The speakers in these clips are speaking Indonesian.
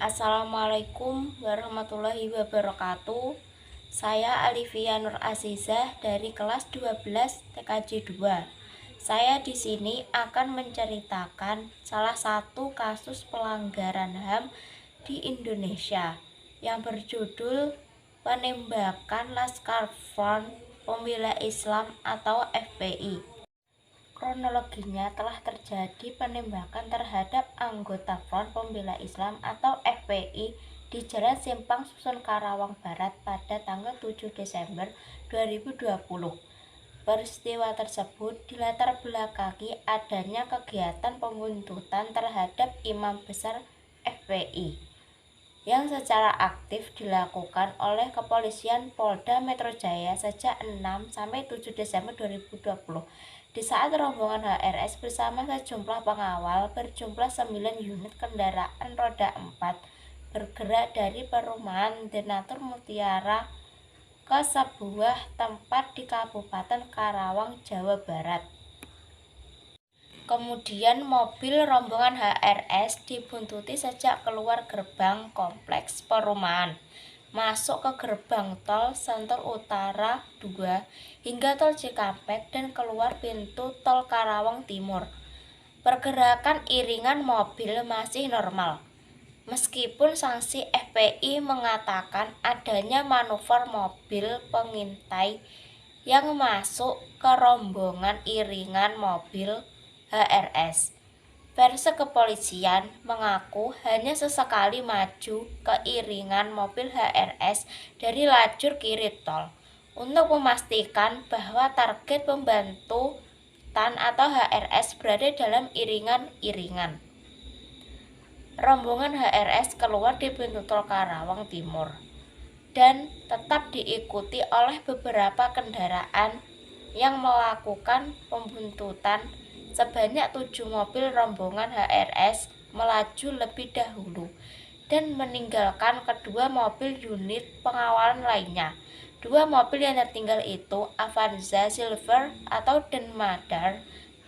Assalamualaikum warahmatullahi wabarakatuh. Saya Alivia Nur Azizah dari kelas 12 TKJ 2. Saya di sini akan menceritakan salah satu kasus pelanggaran HAM di Indonesia yang berjudul penembakan Laskar Front Pembela Islam atau FPI. Kronologinya telah terjadi penembakan terhadap anggota Front Pembela Islam atau FPI di Jalan Simpang Susun Karawang Barat pada tanggal 7 Desember 2020. Peristiwa tersebut dilatar belakangi adanya kegiatan pembuntutan terhadap imam besar FPI yang secara aktif dilakukan oleh kepolisian Polda Metro Jaya sejak 6 sampai 7 Desember 2020. Di saat rombongan HRS bersama sejumlah pengawal berjumlah 9 unit kendaraan roda 4 bergerak dari perumahan Denatur Mutiara ke sebuah tempat di Kabupaten Karawang, Jawa Barat. Kemudian mobil rombongan HRS dibuntuti sejak keluar gerbang kompleks perumahan, masuk ke gerbang tol Sentul Utara 2 hingga tol Cikampek dan keluar pintu tol Karawang Timur. Pergerakan iringan mobil masih normal, meskipun sanksi FPI mengatakan adanya manuver mobil pengintai yang masuk ke rombongan iringan mobil HRS. Versi kepolisian mengaku hanya sesekali maju ke iringan mobil HRS dari lajur kiri tol untuk memastikan bahwa target pembantutan atau HRS berada dalam iringan-iringan. Rombongan HRS keluar di pintu tol Karawang Timur dan tetap diikuti oleh beberapa kendaraan yang melakukan pembuntutan. Sebanyak 7 mobil rombongan HRS melaju lebih dahulu dan meninggalkan kedua mobil unit pengawalan lainnya. 2 mobil yang tertinggal itu Avanza Silver atau Denmadar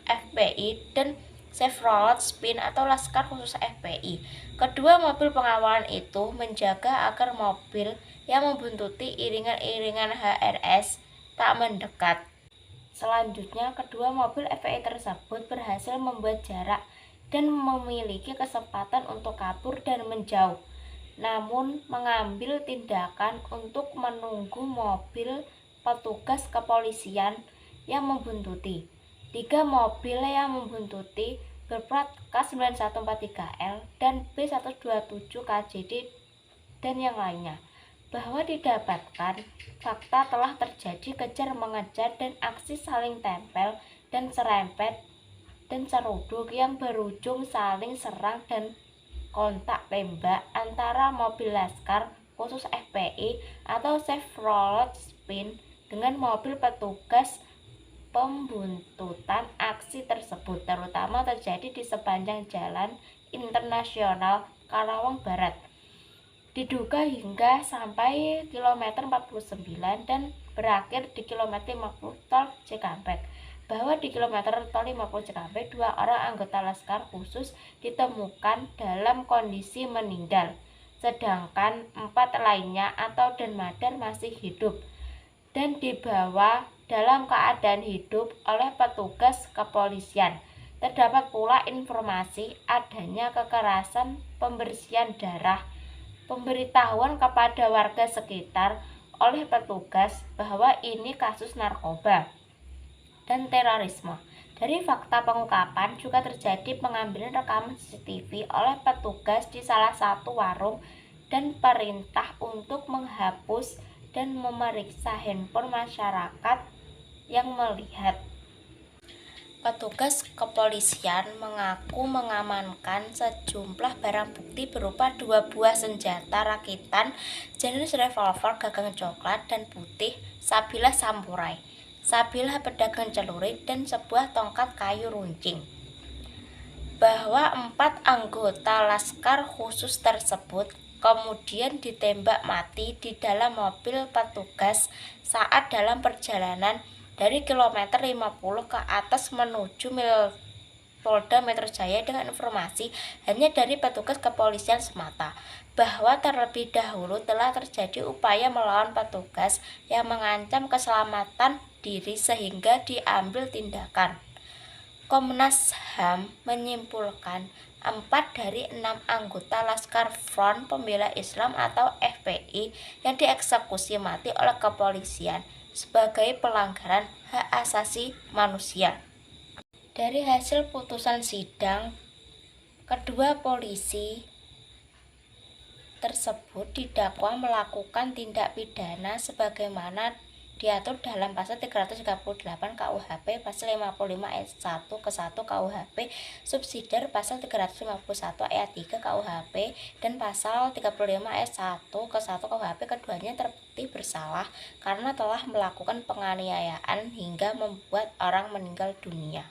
FPI dan Chevrolet Spin atau Laskar khusus FPI. Kedua mobil pengawalan itu menjaga agar mobil yang membuntuti iringan-iringan HRS tak mendekat. Selanjutnya, kedua mobil FPI tersebut berhasil membuat jarak dan memiliki kesempatan untuk kabur dan menjauh, namun mengambil tindakan untuk menunggu mobil petugas kepolisian yang membuntuti. 3 mobil yang membuntuti berplat K9143L dan B127 KJD dan yang lainnya, bahwa didapatkan fakta telah terjadi kejar-mengejar dan aksi saling tempel dan serempet dan seruduk yang berujung saling serang dan kontak tembak antara mobil Laskar khusus FPI atau Chevrolet Spin dengan mobil petugas. Pembuntutan aksi tersebut terutama terjadi di sepanjang Jalan Internasional Karawang Barat, diduga hingga sampai kilometer 49 dan berakhir di kilometer 50 tol Cikampek. Bahwa di kilometer tol 50 Cikampek 2 orang anggota Laskar khusus ditemukan dalam kondisi meninggal, sedangkan 4 lainnya atau Denmadar masih hidup dan dibawa dalam keadaan hidup oleh petugas kepolisian. Terdapat pula informasi adanya kekerasan, pembersihan darah, pemberitahuan kepada warga sekitar oleh petugas bahwa ini kasus narkoba dan terorisme. Dari fakta pengungkapan juga terjadi pengambilan rekaman CCTV oleh petugas di salah satu warung dan perintah untuk menghapus dan memeriksa handphone masyarakat yang melihat. Petugas kepolisian mengaku mengamankan sejumlah barang bukti berupa 2 buah senjata rakitan jenis revolver gagang coklat dan putih, sabilah samurai, sabilah pedagang celurit, dan sebuah tongkat kayu runcing. Bahwa 4 anggota Laskar khusus tersebut kemudian ditembak mati di dalam mobil petugas saat dalam perjalanan dari kilometer 50 ke atas menuju mil Polda Metro Jaya dengan informasi hanya dari petugas kepolisian semata, bahwa terlebih dahulu telah terjadi upaya melawan petugas yang mengancam keselamatan diri sehingga diambil tindakan. Komnas HAM menyimpulkan 4 dari 6 anggota Laskar Front Pembela Islam atau FPI yang dieksekusi mati oleh kepolisian sebagai pelanggaran hak asasi manusia. Dari hasil putusan sidang, kedua polisi tersebut didakwa melakukan tindak pidana sebagaimana diatur dalam pasal 338 KUHP, pasal 55 ayat 1 ke 1 KUHP, subsidiar pasal 351 ayat 3 KUHP, dan pasal 35 ayat 1 ke 1 KUHP. Keduanya terbukti bersalah karena telah melakukan penganiayaan hingga membuat orang meninggal dunia.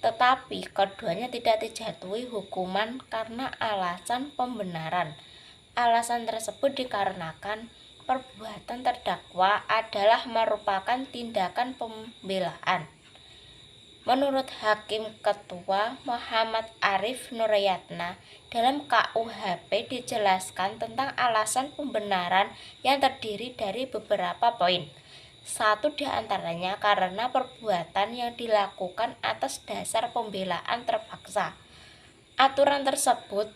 Tetapi keduanya tidak dijatuhi hukuman karena alasan pembenaran. Alasan tersebut dikarenakan perbuatan terdakwa adalah merupakan tindakan pembelaan. Menurut Hakim Ketua Muhammad Arif Nuryatna, dalam KUHP dijelaskan tentang alasan pembenaran yang terdiri dari beberapa poin. Satu diantaranya karena perbuatan yang dilakukan atas dasar pembelaan terpaksa. Aturan tersebut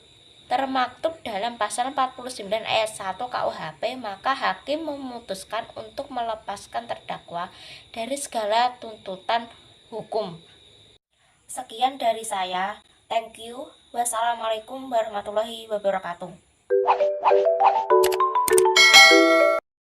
termaktub dalam pasal 49 ayat 1 KUHP, maka hakim memutuskan untuk melepaskan terdakwa dari segala tuntutan hukum. Sekian dari saya. Thank you. Wassalamualaikum warahmatullahi wabarakatuh.